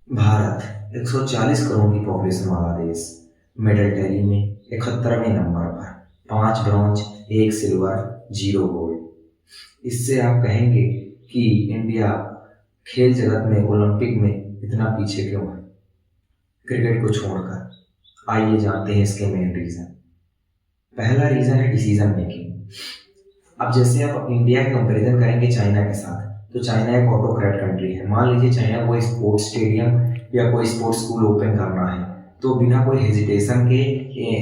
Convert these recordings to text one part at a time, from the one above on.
भारत 140 करोड़ की पॉपुलेशन वाला देश, मेडल टैली में 71वें नंबर पर, 5 ब्रॉन्ज, 1 सिल्वर, 0 गोल्ड। इससे आप कहेंगे कि इंडिया खेल जगत में ओलंपिक में इतना पीछे क्यों है क्रिकेट को छोड़कर। आइए जानते हैं इसके मेन रीज़न। पहला रीज़न है डिसीजन मेकिंग। अब जैसे आप इंडिया का कंपैरिजन करेंगे चाइना के साथ, तो चाइना एक ऑटोक्रेट कंट्री है। मान लीजिए चाइना को स्पोर्ट्स स्टेडियम या कोई स्पोर्ट्स स्कूल ओपन करना है तो बिना कोई हेजिटेशन के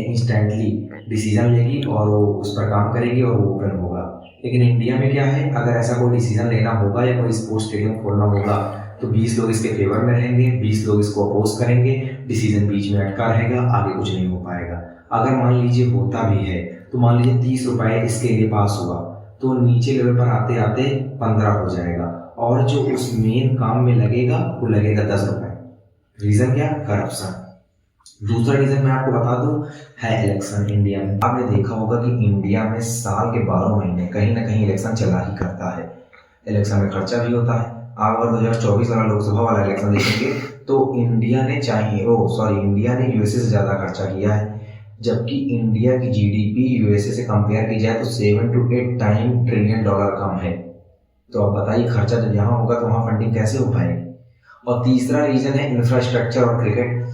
इंस्टेंटली डिसीजन लेगी और वो उस पर काम करेगी और वो ओपन होगा। लेकिन इंडिया में क्या है, अगर ऐसा कोई डिसीजन लेना होगा या कोई स्पोर्ट्स स्टेडियम खोलना होगा तो 20 लोग इसके फेवर में रहेंगे, 20 लोग इसको अपोज करेंगे, डिसीजन बीच में अटका रहेगा, आगे कुछ नहीं हो पाएगा। अगर मान लीजिए होता भी है तो मान लीजिए 30 रुपये इसके लिए पास हुआ तो नीचे लेवल पर आते आते 15 हो जाएगा और जो उस मेन काम में लगेगा वो लगेगा 10 रुपये। रीज़न क्या? करप्शन। दूसरा रीज़न मैं आपको बता दूं है इलेक्शन। इंडिया में आपने देखा होगा कि इंडिया में साल के 12 महीने कहीं ना कहीं इलेक्शन चला ही करता है। इलेक्शन में खर्चा भी होता है। आप अगर 2024 वाला लोकसभा वाला इलेक्शन देखेंगे तो इंडिया ने यूएसए से ज़्यादा खर्चा किया है, जबकि इंडिया की जीडीपी यूएसए से कंपेयर की जाए तो 7 to 8 टाइम ट्रिलियन डॉलर कम है। तो आप बताइए खर्चा जब यहाँ होगा तो वहाँ फंडिंग कैसे हो पाएगी। और तीसरा रीज़न है इंफ्रास्ट्रक्चर और क्रिकेट।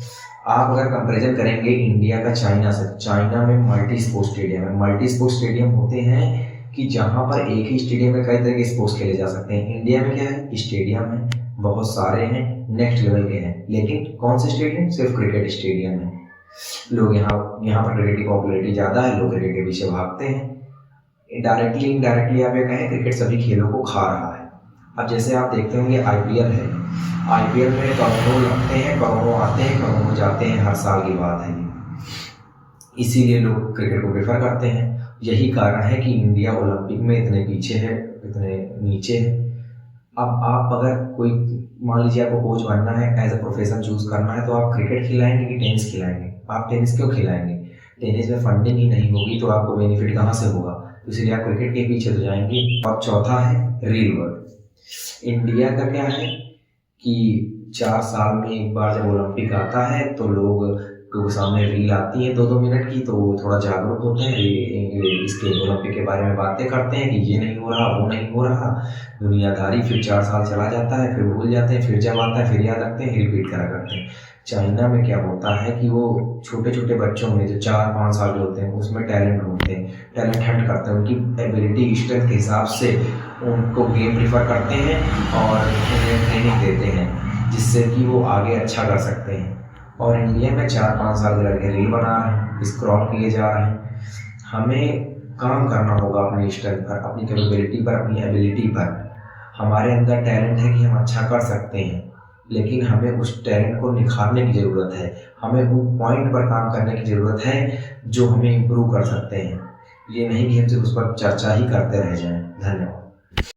आप अगर कंपैरिजन करेंगे इंडिया का चाइना से, चाइना में मल्टी स्पोर्ट्स स्टेडियम है। मल्टी स्पोर्ट्स स्टेडियम होते हैं कि जहाँ पर एक ही स्टेडियम में कई तरह के स्पोर्ट्स खेले जा सकते हैं। इंडिया में क्या है, स्टेडियम है, बहुत सारे हैं, नेक्स्ट लेवल के हैं, लेकिन कौन से स्टेडियम? सिर्फ क्रिकेट स्टेडियम है। लोग यहाँ पर क्रिकेट की पॉपुलैरिटी ज़्यादा है, लोग क्रिकेट के पीछे भागते हैं। डायरेक्टली इनडायरेक्टली आप ये कहें क्रिकेट सभी खेलों को खा रहा है। अब जैसे आप देखते होंगे आईपीएल है, आईपीएल में करोड़ों लगते हैं, करोड़ों आते हैं, करोड़ों जाते हैं, हर साल की बात है। इसीलिए लोग क्रिकेट को प्रेफर करते हैं। यही कारण है कि इंडिया ओलंपिक में इतने पीछे है, इतने नीचे है। अब आप अगर कोई मान लीजिए आपको कोच बनना है, एज ए प्रोफेशन चूज करना है, तो आप क्रिकेट खिलाएंगे कि टेनिस खिलाएंगे? आप टेनिस क्यों खिलाएंगे? टेनिस में फंडिंग ही नहीं होगी तो आपको बेनिफिट कहाँ से होगा? इसलिए आप क्रिकेट के पीछे तो जाएंगे। और चौथा है रील वर्ल्ड। इंडिया का क्या है कि 4 साल में एक बार जब ओलंपिक आता है तो लोग के सामने रील आती है 2-2 मिनट की, तो थोड़ा जागरूक होते हैं, इसके ओलंपिक के बारे में बातें करते हैं कि ये नहीं हो रहा, वो नहीं हो रहा, दुनियादारी। फिर 4 साल चला जाता है, फिर भूल जाते हैं, फिर जब आता है फिर याद रखते हैं, रिपीट करा करते हैं। चाइना में क्या होता है कि वो छोटे छोटे बच्चों में जो 4-5 साल के होते हैं उसमें टैलेंट ढूंढते हैं, टैलेंट हंट करते हैं, उनकी एबिलिटी स्ट्रेंथ के हिसाब से उनको गेम प्रीफर करते हैं और उन्हें ट्रेनिंग देते हैं जिससे कि वो आगे अच्छा कर सकते हैं। और इंडिया में 4-5 साल के लड़के रील बना रहे हैं, स्क्रॉल किए जा रहे हैं। हमें काम करना होगा अपने स्ट्रेंथ पर, अपनी कैपेबिलिटी पर, अपनी एबिलिटी पर। हमारे अंदर टैलेंट है कि हम अच्छा कर सकते हैं, लेकिन हमें उस टैलेंट को निखारने की ज़रूरत है। हमें उन पॉइंट पर काम करने की ज़रूरत है जो हमें इम्प्रूव कर सकते हैं। ये नहीं कि हम सिर्फ उस पर चर्चा ही करते रह जाएं। धन्यवाद।